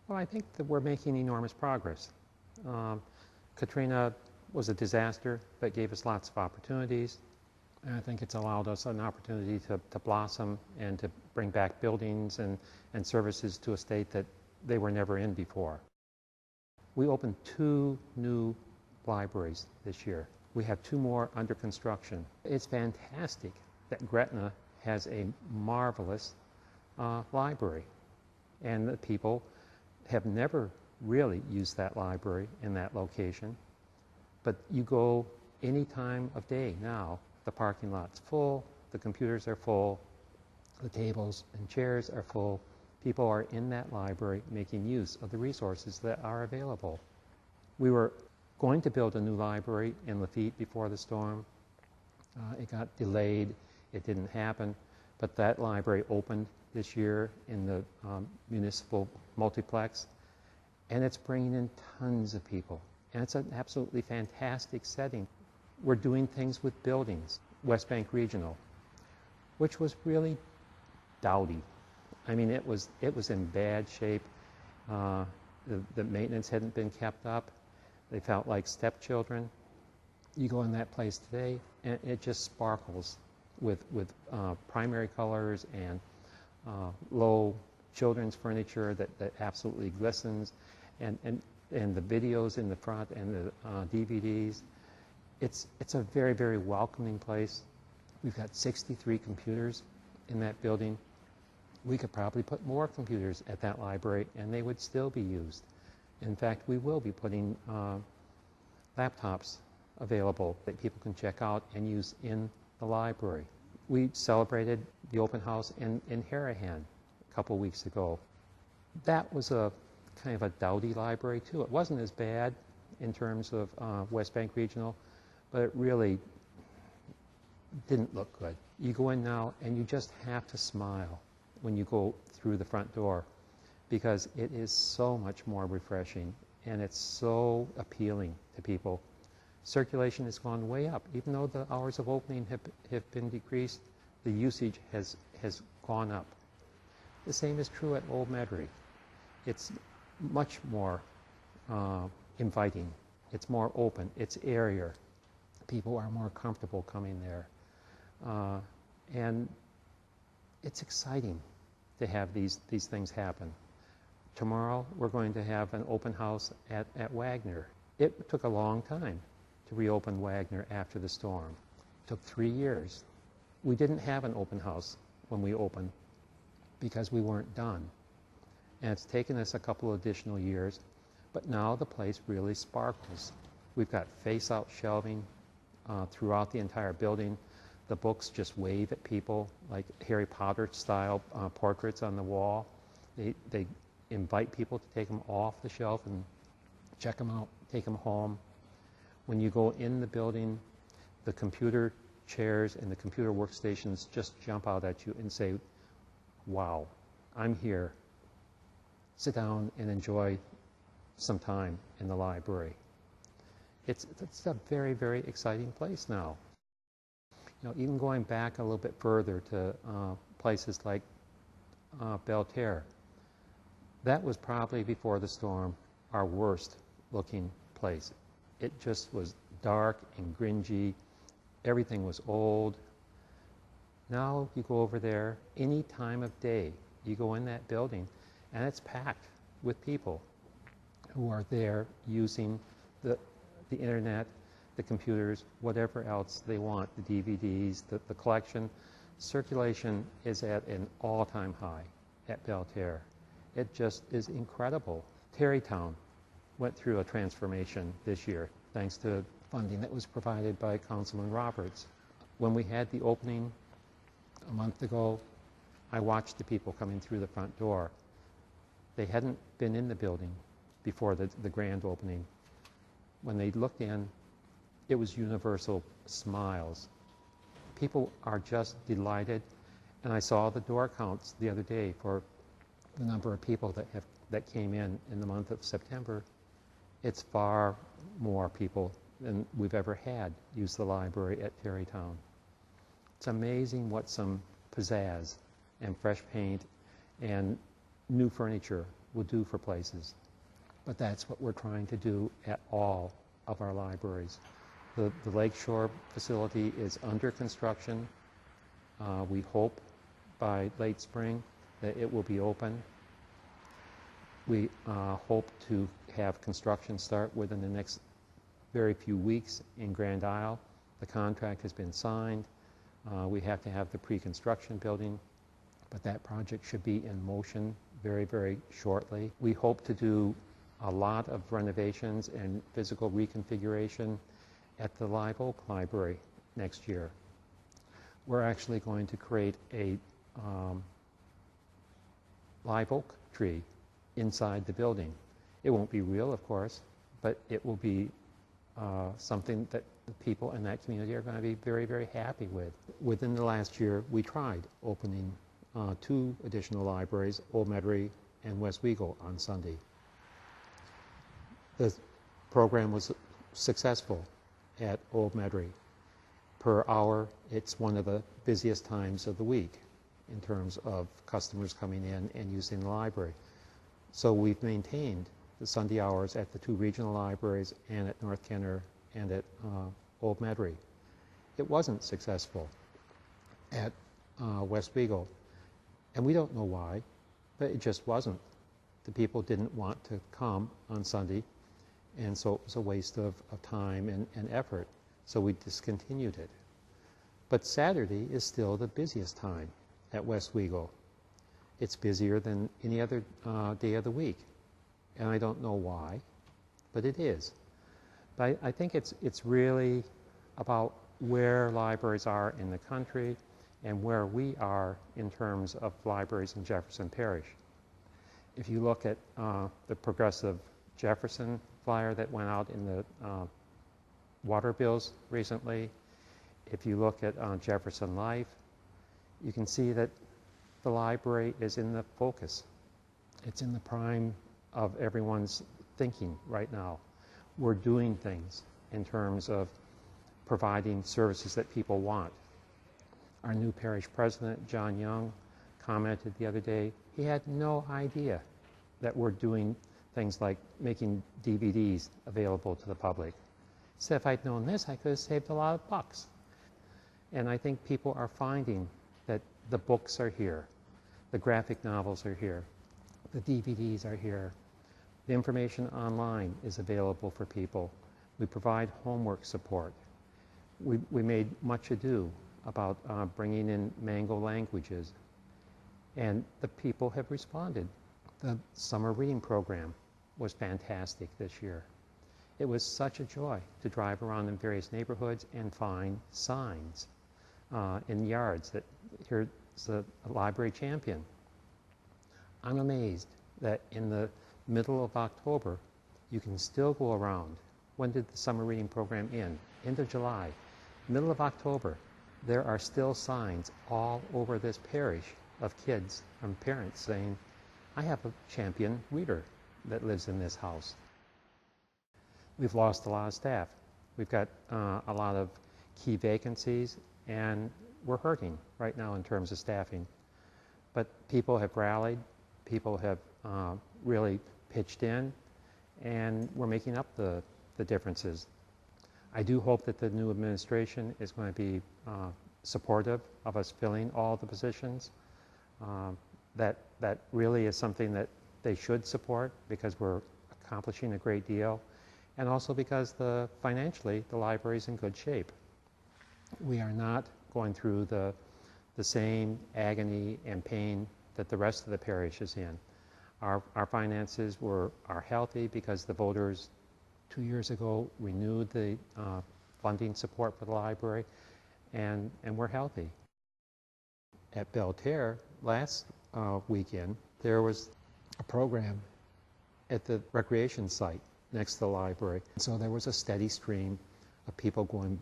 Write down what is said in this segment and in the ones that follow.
Well, I think that we're making enormous progress. Katrina was a disaster that gave us lots of opportunities, and I think it's allowed us an opportunity to blossom and to bring back buildings and services to a state that they were never in before. We opened 2 new libraries this year. We have 2 more under construction. It's fantastic that Gretna has a marvelous library, and the people have never really used that library in that location. But you go any time of day now, the parking lot's full, the computers are full, the tables and chairs are full. People are in that library making use of the resources that are available. We were going to build a new library in Lafitte before the storm. It got delayed. It didn't happen. But that library opened this year in the municipal multiplex, and it's bringing in tons of people. And it's an absolutely fantastic setting. We're doing things with buildings. West Bank Regional, which was really dowdy. I mean, it was in bad shape. The maintenance hadn't been kept up. They felt like stepchildren. You go in that place today, and it just sparkles with primary colors and low children's furniture that absolutely glistens, and the videos in the front and the DVDs. It's a very, very welcoming place. We've got 63 computers in that building. We could probably put more computers at that library, and they would still be used. In fact, we will be putting laptops available that people can check out and use in the library. We celebrated the open house in Harahan a couple weeks ago. That was a kind of a dowdy library too. It wasn't as bad in terms of West Bank Regional, but it really didn't look good. You go in now and you just have to smile when you go through the front door, because it is so much more refreshing and it's so appealing to people. Circulation has gone way up. Even though the hours of opening have been decreased, the usage has gone up. The same is true at Old Metairie. It's much more inviting. It's more open. It's airier. People are more comfortable coming there. And it's exciting to have these things happen. Tomorrow we're going to have an open house at Wagner. It took a long time to reopen Wagner after the storm. It took 3 years. We didn't have an open house when we opened because we weren't done. And it's taken us a couple additional years, but now the place really sparkles. We've got face-out shelving throughout the entire building. The books just wave at people like Harry Potter-style portraits on the wall. They invite people to take them off the shelf and check them out, take them home. When you go in the building, the computer chairs and the computer workstations just jump out at you and say, wow, I'm here. Sit down and enjoy some time in the library. It's a very, very exciting place now. You know, even going back a little bit further to places like Belle Terre, that was probably before the storm our worst looking place. It just was dark and gringy. Everything was old. Now you go over there any time of day. You go in that building and it's packed with people who are there using the internet, the computers, whatever else they want, the DVDs, the collection. Circulation is at an all-time high at Belle Terre. It just is incredible. Tarrytown went through a transformation this year thanks to funding that was provided by Councilman Roberts. When we had the opening a month ago, I watched the people coming through the front door. They hadn't been in the building before the grand opening. When they looked in, it was universal smiles. People are just delighted, and I saw the door counts the other day for the number of people that came in the month of September. It's far more people than we've ever had use the library at Tarrytown. It's amazing what some pizzazz and fresh paint and new furniture will do for places. But that's what we're trying to do at all of our libraries. The Lakeshore facility is under construction. We hope by late spring that it will be open. We hope to have construction start within the next very few weeks in Grand Isle. The contract has been signed. We have to have the pre-construction building, but that project should be in motion very, very shortly. We hope to do a lot of renovations and physical reconfiguration at the Live Oak Library next year. We're actually going to create a live oak tree inside the building. It won't be real, of course, but it will be something that the people in that community are going to be very, very happy with. Within the last year, we tried opening 2 additional libraries, Old Metairie and West Weagle, on Sunday. The program was successful at Old Metairie. Per hour, it's one of the busiest times of the week in terms of customers coming in and using the library. So we've maintained the Sunday hours at the 2 regional libraries and at North Kenner and at Old Metairie. It wasn't successful at West Weagle, and we don't know why, but it just wasn't. The people didn't want to come on Sunday, and so it was a waste of time and effort, so we discontinued it. But Saturday is still the busiest time at West Weagle. It's busier than any other day of the week, and I don't know why, but it is. But I think it's really about where libraries are in the country and where we are in terms of libraries in Jefferson Parish. If you look at the Progressive Jefferson flyer that went out in the water bills recently, if you look at Jefferson Life, you can see that the library is in the focus. It's in the prime of everyone's thinking right now. We're doing things in terms of providing services that people want. Our new parish president, John Young, commented the other day, he had no idea that we're doing things like making DVDs available to the public. He said, if I'd known this, I could have saved a lot of bucks. And I think people are finding that the books are here, the graphic novels are here, the DVDs are here, the information online is available for people. We provide homework support. We made much ado about bringing in Mango languages, and the people have responded. The summer reading program was fantastic this year. It was such a joy to drive around in various neighborhoods and find signs in yards that here's a library champion. I'm amazed that in the middle of October, you can still go around. When did the summer reading program end? End of July. Middle of October, there are still signs all over this parish of kids and parents saying, I have a champion reader that lives in this house. We've lost a lot of staff. We've got a lot of key vacancies, and we're hurting right now in terms of staffing. But people have rallied, people have really pitched in, and we're making up the differences. I do hope that the new administration is going to be supportive of us filling all the positions. That really is something that they should support because we're accomplishing a great deal, and also because financially the library is in good shape. We are not going through the same agony and pain that the rest of the parish is in. Our finances are healthy because the voters 2 years ago renewed the funding support for the library, and we're healthy. At Belterre last weekend, there was a program at the recreation site next to the library. So there was a steady stream of people going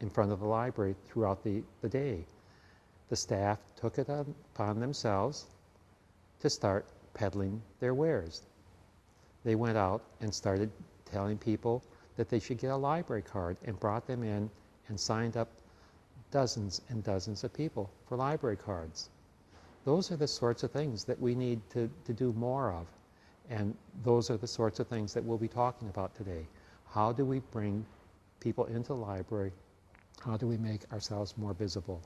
in front of the library throughout the day. The staff took it upon themselves to start peddling their wares. They went out and started telling people that they should get a library card and brought them in and signed up dozens and dozens of people for library cards. Those are the sorts of things that we need to do more of. And those are the sorts of things that we'll be talking about today. How do we bring people into the library? How do we make ourselves more visible?